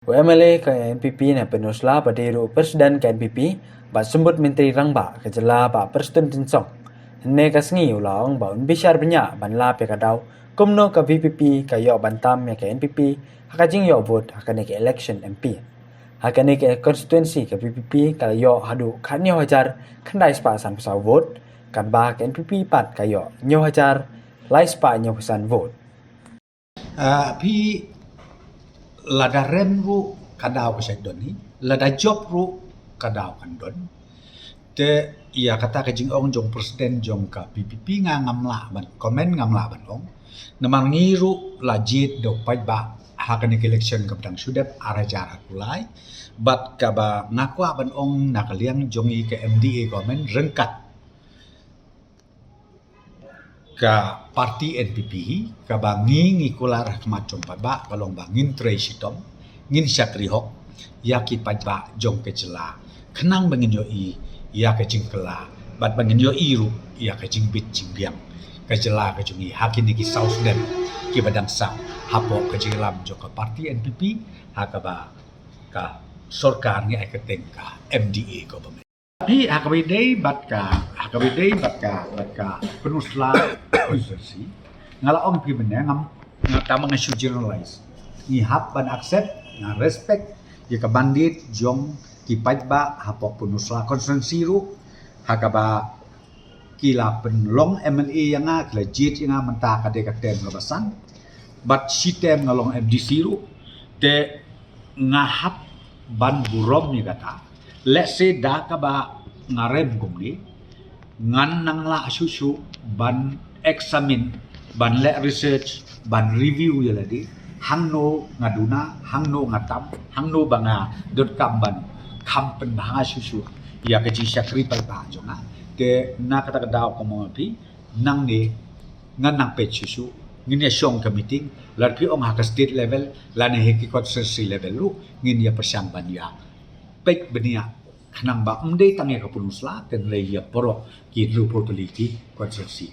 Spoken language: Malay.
MLA ke NPP na penusla badiru Presiden ke NPP ba sembut Menteri Rangba ke jela ba Presiden Tinsong. Ne kasngi ulang ba unbishar banyak banla pe kadau kumno ke VPP ke yo bantam ya ke NPP hakajing yo vote hakane ke election MP. Hakane ke konstituensi ke VPP ke yo hadu khanyo hajar khandai spa san pasau vote kan ba ke NPP pat ke yo nyo hajar lai spa nyo pesan vote.พี่lada rem ru kadau ke sedon ni, lada job ru kadau kan don. Te ia kata ke jing ong jong presiden jong ka PPP ngamla ban komen ngamla ban ong. Namang ngiru lajit do pai ba hakan election ka pedang sudep arajar kulai. Bat ka ba ngakwa ban ong nakaliang jong i ke MDA komen rengkat ka parti NPP ka bangi ngikular macam ba kalong bangin tresitom ngin syakri hok ya ki ba jong ke jela kenang bangin yo i ya ke jingkela bat bangin yo iru ya ke jingbit jingbiang ke jela ke jungi hakin ki south dem ki badang sa hapo ke jilam jo ka parti NPP hakaba ka sorkar ni aiketeng ka MDA government. Tapi hakabidai batka penusla konstitusi ngala om pi benda ngata mengasu generalize ni hap ban accept na respect ya ka bandit jong ki ba hapo penusla konstitusi ru hakaba kila penlong MLA yang legit yang mentah kade katem ngabasan bat sitem ngalong MDC ru te ngahap ban burom ni kata. Let's say dah kaba ngarem kumni ngan nang la susu ban examine ban le research ban review ya ladi hangno ngaduna hangno ngatam hangno banga dot kamban kampen bahanga susu ya keji syakri palpa jonga ke na kata kadau komo pi nang ni ngan nang pe susu ngin ya syong ka meeting larpi ong ha state level lane heki constituency level lu ngin ya persyamban ya pek benia kanang ba umdei tangya ka punusla ten le ya porok ki ru protoliki konstitusi.